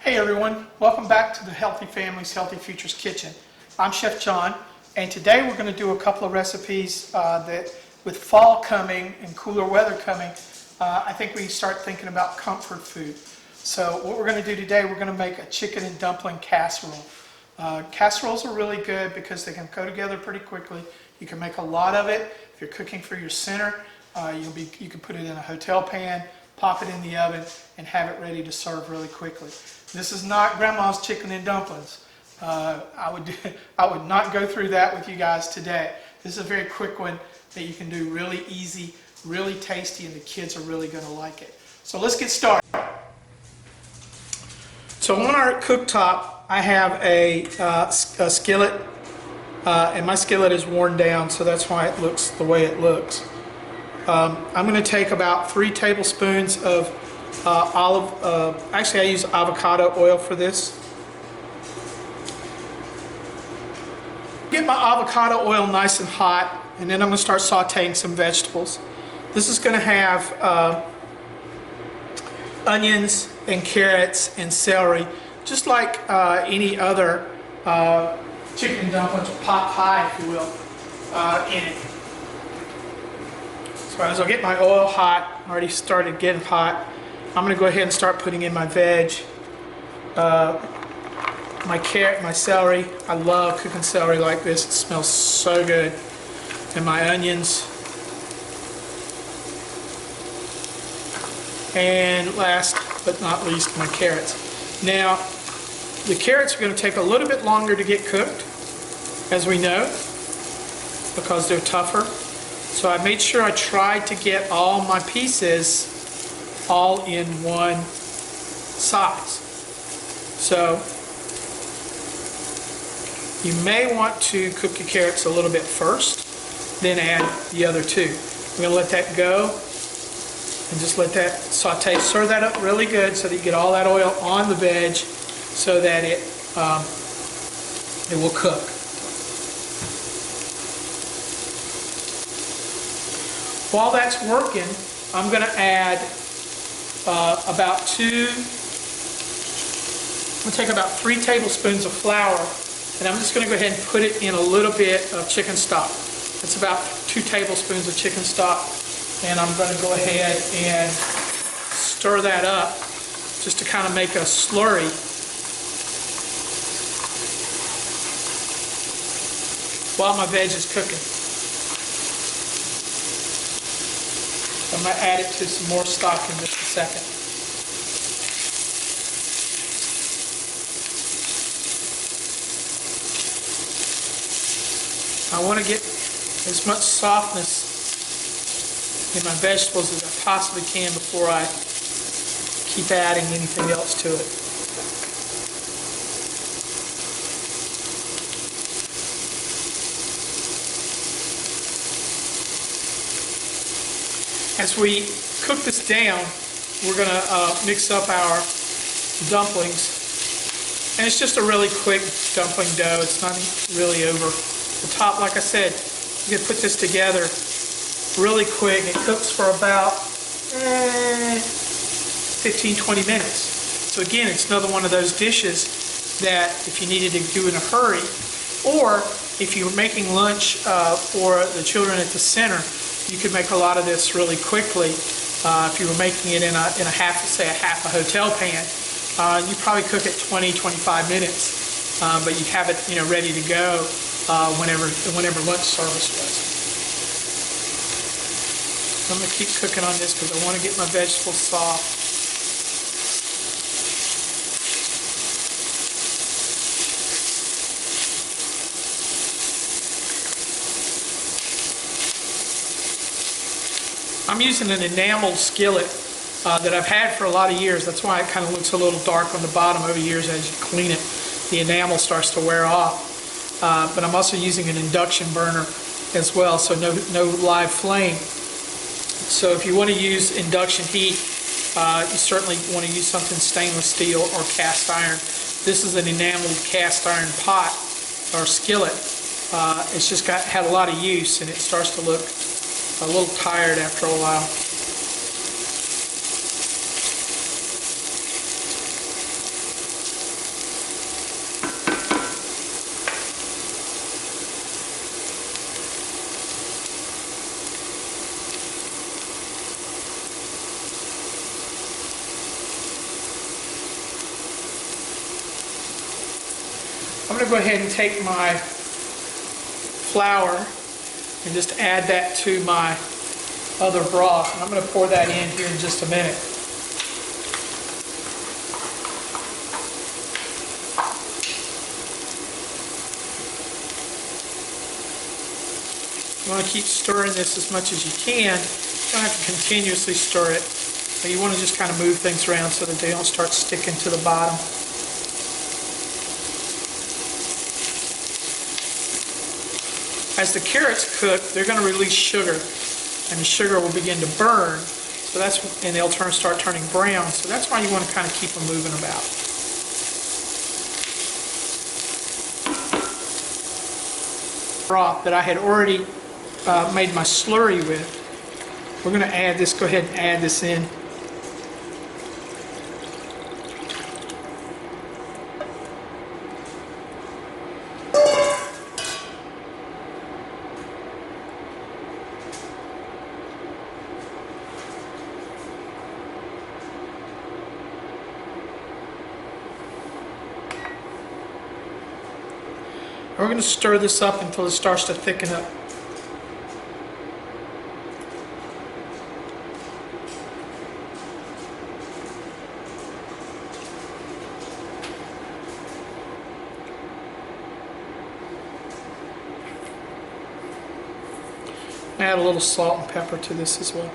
Hey everyone, welcome back to the Healthy Families, Healthy Futures Kitchen. I'm Chef John, and today we're going to do a couple of recipes that with fall coming and cooler weather coming, I think we start thinking about comfort food. So what we're going to do today, we're going to make a chicken and dumpling casserole. Casseroles are really good because they can go together pretty quickly. You can make a lot of it. If you're cooking for your center, you can put it in a hotel pan, pop it in the oven, and have it ready to serve really quickly. This is not Grandma's chicken and dumplings. I would not go through that with you guys today. This is a very quick one that you can do really easy, really tasty, and the kids are really going to like it. So let's get started. So on our cooktop, I have a skillet, and my skillet is worn down, so that's why it looks the way it looks. I'm going to take about 3 tablespoons of actually I use avocado oil for this. Get my avocado oil nice and hot, and then I'm going to start sauteing some vegetables. This is going to have onions and carrots and celery, just like any other chicken and dumplings, pot pie if you will, in it. So as I get my oil hot, already started getting hot, I'm going to go ahead and start putting in my veg, my carrot, my celery. I love cooking celery like this. It smells so good. And my onions. And last but not least, my carrots. Now, the carrots are going to take a little bit longer to get cooked, as we know, because they're tougher. So I made sure I tried to get all my pieces all in one size. So you may want to cook your carrots a little bit first, then add the other two. We're going to let that go and just let that saute. Stir that up really good so that you get all that oil on the veg so that it will cook. While that's working, I'm going to add I'm going to take about 3 tablespoons of flour, and I'm just going to go ahead and put it in a little bit of chicken stock. It's about 2 tablespoons of chicken stock, and I'm going to go ahead and stir that up just to kind of make a slurry. While my veg is cooking. I'm going to add it to some more stock in just a second. I want to get as much softness in my vegetables as I possibly can before I keep adding anything else to it. As we cook this down, we're going to mix up our dumplings. And it's just a really quick dumpling dough. It's not really over the top. Like I said, you can put this together really quick. It cooks for about 15-20 minutes. So again, it's another one of those dishes that if you needed to do in a hurry, or if you were making lunch for the children at the center, you could make a lot of this really quickly. If you were making it in a half a hotel pan, you probably cook it 20-25 minutes, but you have it ready to go whenever lunch service was. I'm going to keep cooking on this because I want to get my vegetables soft. I'm using an enameled skillet that I've had for a lot of years. That's why it kind of looks a little dark on the bottom over the years. As you clean it, the enamel starts to wear off. But I'm also using an induction burner as well, so no live flame. So if you want to use induction heat, you certainly want to use something stainless steel or cast iron. This is an enameled cast iron pot or skillet. It's just had a lot of use, and it starts to look a little tired after a while. going to go ahead and take my flour and just add that to my other broth. And I'm going to pour that in here in just a minute. You want to keep stirring this as much as you can. You don't have to continuously stir it, but you want to just kind of move things around so that they don't start sticking to the bottom. As the carrots cook, they're going to release sugar, and the sugar will begin to burn. So and they'll start turning brown. So that's why you want to kind of keep them moving about. Broth that I had already made my slurry with. We're going to add this, go ahead and add this in. We're going to stir this up until it starts to thicken up. Add a little salt and pepper to this as well.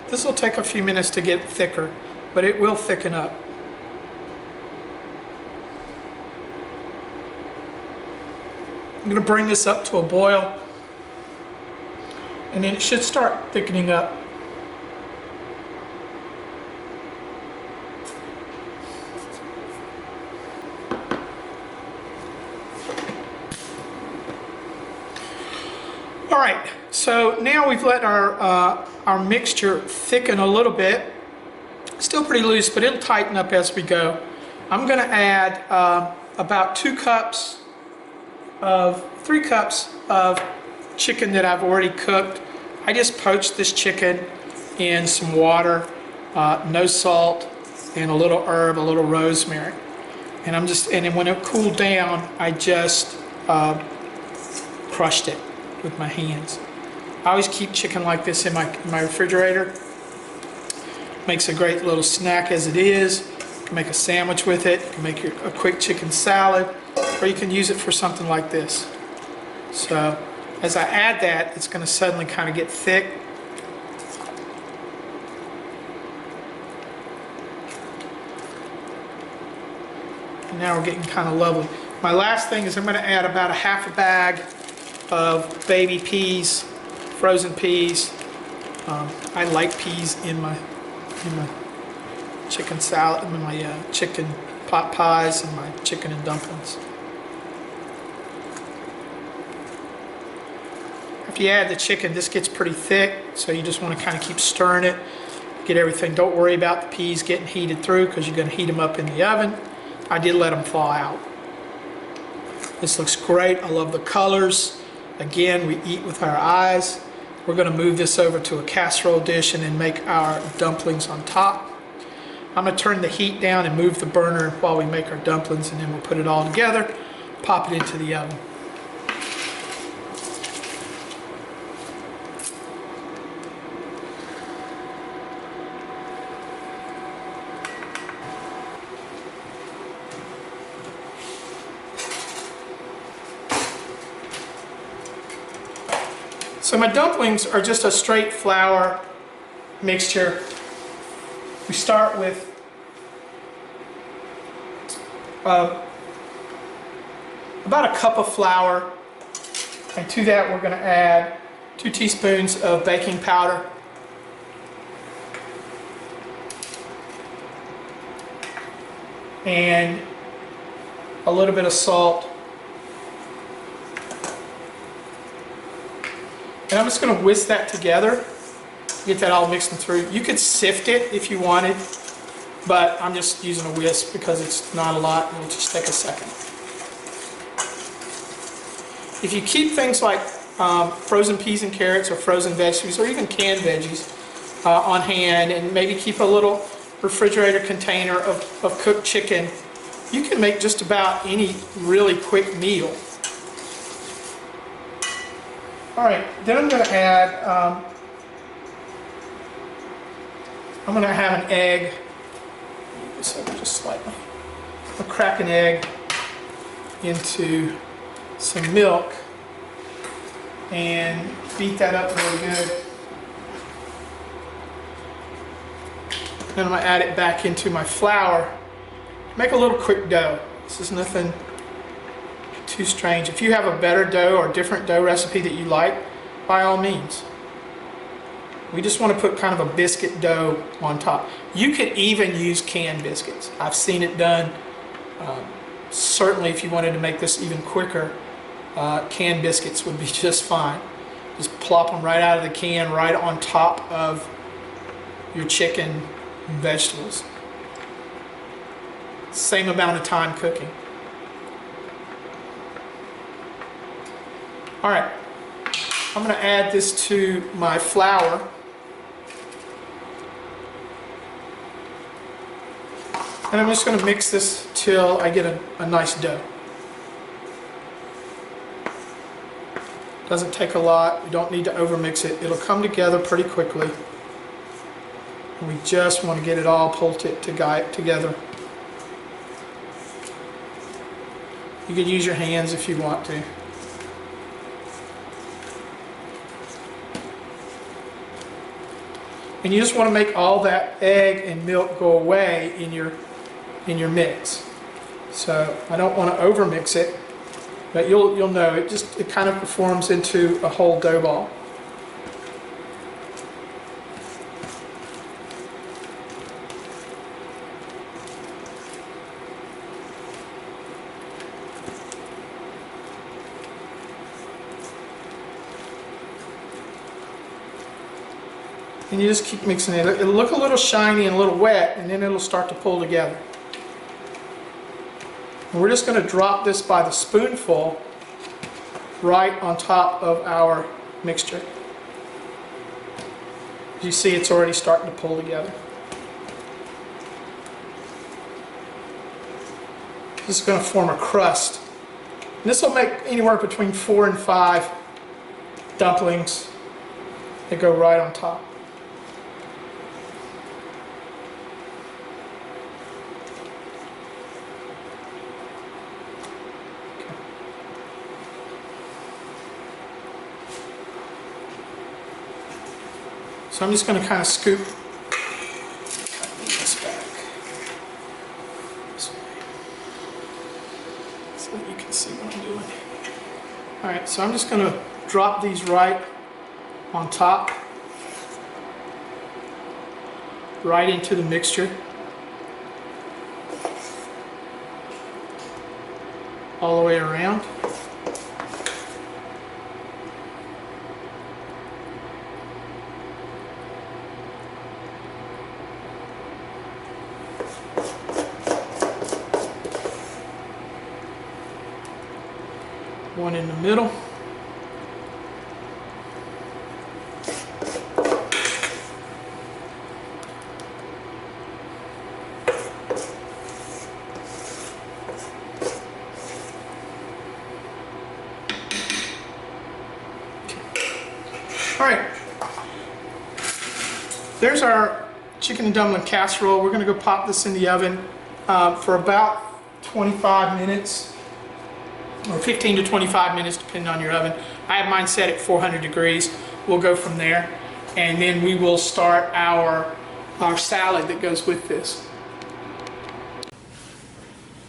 This will take a few minutes to get thicker, but it will thicken up. I'm going to bring this up to a boil, and then it should start thickening up. All right, so now we've let our mixture thicken a little bit. Still pretty loose, but it'll tighten up as we go. I'm going to add about 3 cups of chicken that I've already cooked. I just poached this chicken in some water, no salt, and a little herb, a little rosemary. And then when it cooled down, I just crushed it with my hands. I always keep chicken like this in my refrigerator. Makes a great little snack as it is. You can make a sandwich with it. You can make a quick chicken salad, or you can use it for something like this. So as I add that, it's going to suddenly kind of get thick. And now we're getting kind of lovely. My last thing is I'm going to add about half a bag of baby peas, frozen peas. I like peas in my chicken salad, in my chicken pot pies, and my chicken and dumplings. After you add the chicken, this gets pretty thick, so you just want to kind of keep stirring it, get everything. Don't worry about the peas getting heated through, because you're going to heat them up in the oven. I did let them thaw out. This looks great. I love the colors. Again, we eat with our eyes. We're going to move this over to a casserole dish and then make our dumplings on top. I'm going to turn the heat down and move the burner while we make our dumplings, and then we'll put it all together, pop it into the oven. So my dumplings are just a straight flour mixture. We start with about a cup of flour, and to that we're going to add 2 teaspoons of baking powder, and a little bit of salt. And I'm just going to whisk that together, get that all mixed through. You could sift it if you wanted, but I'm just using a whisk because it's not a lot, and it'll just take a second. If you keep things like frozen peas and carrots or frozen veggies or even canned veggies on hand, and maybe keep a little refrigerator container of cooked chicken, you can make just about any really quick meal. All right, then I'm going to add, I'm going to have an egg. This over just slightly. I'll crack an egg into some milk and beat that up really good. Then I'm going to add it back into my flour. Make a little quick dough. This is nothing too strange. If you have a better dough or different dough recipe that you like, by all means. We just want to put kind of a biscuit dough on top. You could even use canned biscuits. I've seen it done. Certainly if you wanted to make this even quicker, canned biscuits would be just fine. Just plop them right out of the can, right on top of your chicken and vegetables. Same amount of time cooking. All right, I'm going to add this to my flour. And I'm just going to mix this till I get a nice dough. Doesn't take a lot. You don't need to overmix it. It'll come together pretty quickly. And we just want to get it all pulled together. You can use your hands if you want to. And you just want to make all that egg and milk go away in your mix. So I don't want to overmix it, but you'll know it kind of forms into a whole dough ball. And you just keep mixing it. It'll look a little shiny and a little wet, and then it'll start to pull together. And we're just going to drop this by the spoonful right on top of our mixture. As you see, it's already starting to pull together. This is going to form a crust. And this will make anywhere between 4 and 5 dumplings that go right on top. So I'm just going to kind of scoop this back this way so that you can see what I'm doing. All right, so I'm just going to drop these right on top, right into the mixture, all the way around. One in the middle. All right, there's our chicken and dumpling casserole. We're going to go pop this in the oven for about 25 minutes. Or 15 to 25 minutes, depending on your oven. I have mine set at 400 degrees. We'll go from there, and then we will start our salad that goes with this.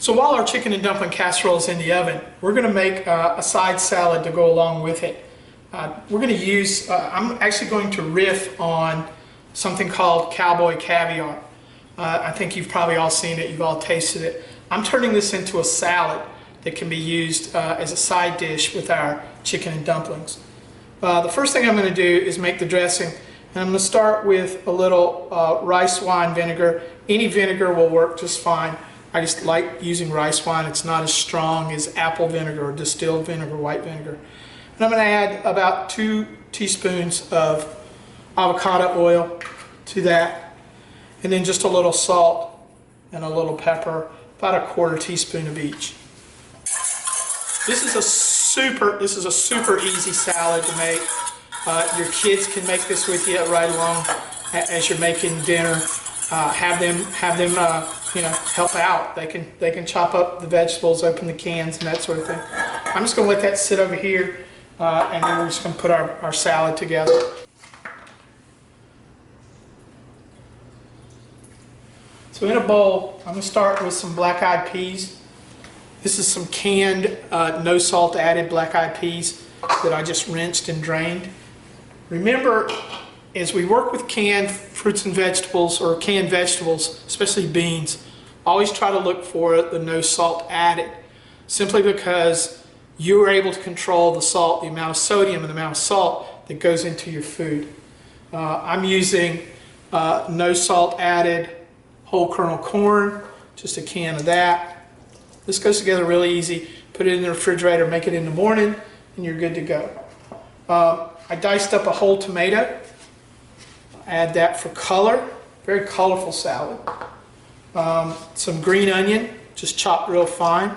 So while our chicken and dumpling casserole is in the oven, we're going to make a side salad to go along with it. We're going to use, I'm actually going to riff on something called cowboy caviar. I think you've probably all seen it, you've all tasted it. I'm turning this into a salad that can be used as a side dish with our chicken and dumplings. The first thing I'm going to do is make the dressing, and I'm going to start with a little rice wine vinegar. Any vinegar will work just fine. I just like using rice wine. It's not as strong as apple vinegar or distilled vinegar, white vinegar. And I'm going to add about 2 teaspoons of avocado oil to that, and then just a little salt and a little pepper, about 1/4 teaspoon of each. This is a super easy salad to make. Your kids can make this with you right along as you're making dinner. Have them help out. They can chop up the vegetables, open the cans, and that sort of thing. I'm just going to let that sit over here, and then we're just going to put our salad together. So in a bowl, I'm going to start with some black-eyed peas. This is some canned, no salt added black-eyed peas that I just rinsed and drained. Remember, as we work with canned fruits and vegetables, or canned vegetables, especially beans, always try to look for the no salt added, simply because you are able to control the salt, the amount of sodium and the amount of salt that goes into your food. I'm using no salt added whole kernel corn, just a can of that. This goes together really easy. Put it in the refrigerator, make it in the morning, and you're good to go. I diced up a whole tomato. Add that for color. Very colorful salad. Some green onion, just chopped real fine.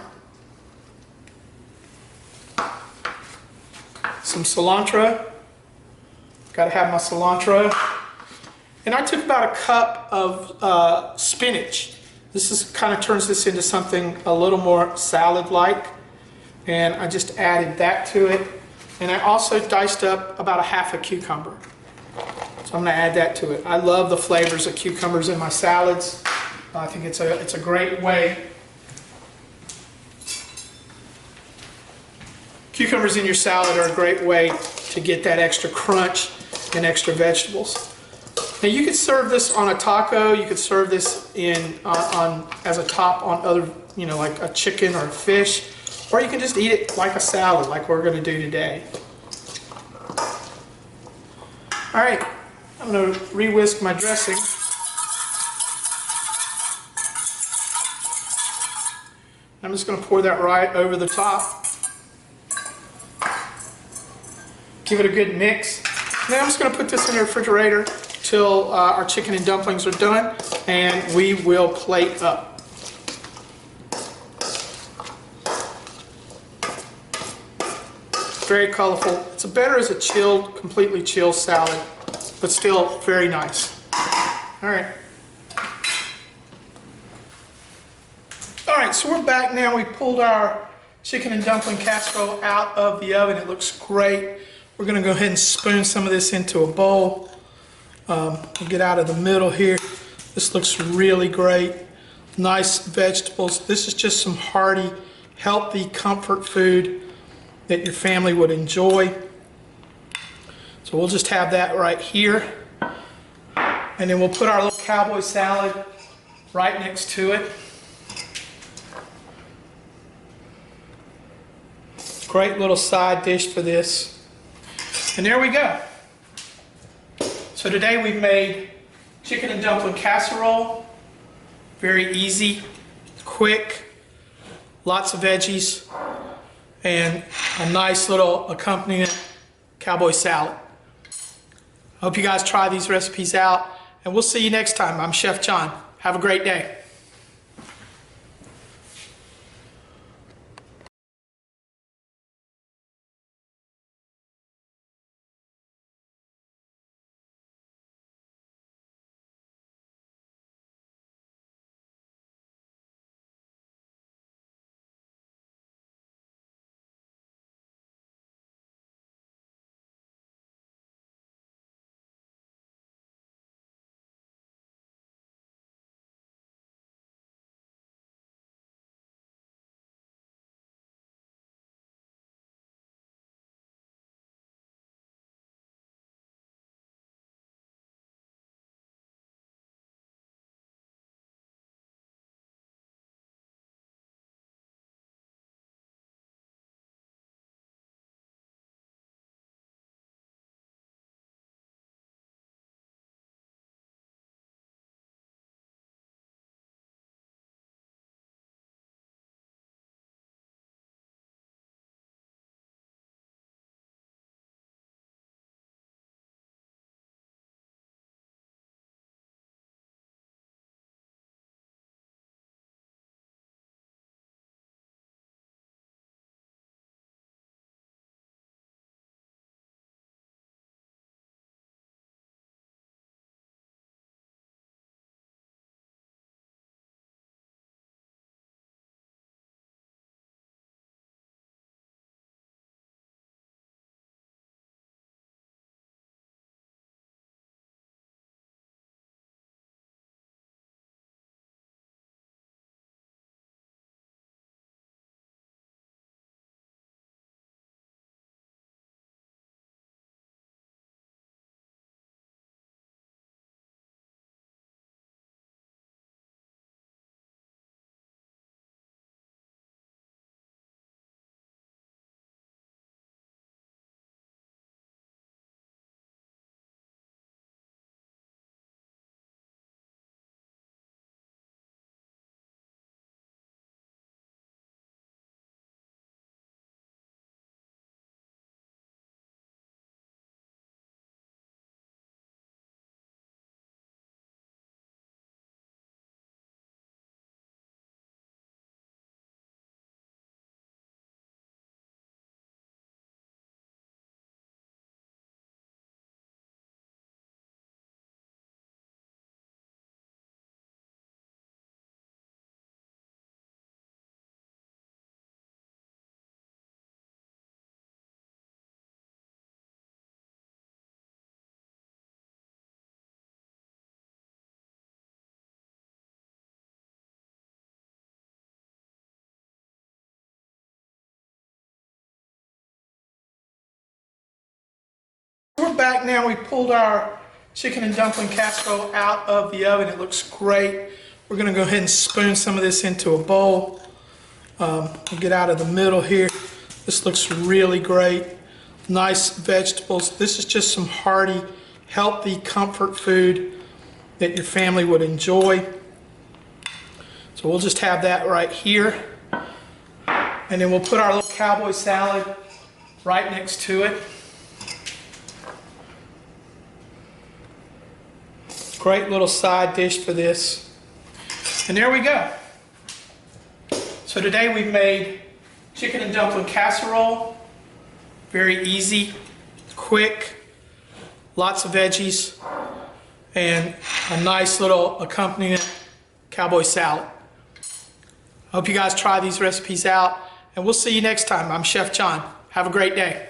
Some cilantro. Got to have my cilantro. And I took about 1 cup of spinach. This kind of turns this into something a little more salad-like. And I just added that to it. And I also diced up about 1/2 cucumber. So I'm going to add that to it. I love the flavors of cucumbers in my salads. I think it's a great way. Cucumbers in your salad are a great way to get that extra crunch and extra vegetables. Now you could serve this on a taco. You could serve this as a top on other, like a chicken or a fish, or you can just eat it like a salad, like we're going to do today. All right, I'm going to re-whisk my dressing. I'm just going to pour that right over the top. Give it a good mix. Now I'm just going to put this in the refrigerator till our chicken and dumplings are done, and we will plate up. Very colorful. It's better as a chilled, completely chilled salad, but still very nice. All right. All right, so we're back now. We pulled our chicken and dumpling casserole out of the oven. It looks great. We're going to go ahead and spoon some of this into a bowl. We'll get out of the middle here. This looks really great. Nice vegetables. This is just some hearty, healthy comfort food that your family would enjoy. So we'll just have that right here. And then we'll put our little cowboy salad right next to it. Great little side dish for this. And there we go. So today we've made chicken and dumpling casserole. Very easy, quick, lots of veggies, and a nice little accompaniment cowboy salad. I hope you guys try these recipes out, and we'll see you next time. I'm Chef John. Have a great day. We're back now. We pulled our chicken and dumpling casserole out of the oven. It looks great. We're going to go ahead and spoon some of this into a bowl. We'll get out of the middle here. This looks really great. Nice vegetables. This is just some hearty, healthy comfort food that your family would enjoy. So we'll just have that right here. And then we'll put our little cowboy salad right next to it. Great little side dish for this. And there we go. So today we've made chicken and dumpling casserole. Very easy, quick, lots of veggies, and a nice little accompaniment cowboy salad. I hope you guys try these recipes out, and we'll see you next time. I'm Chef John. Have a great day.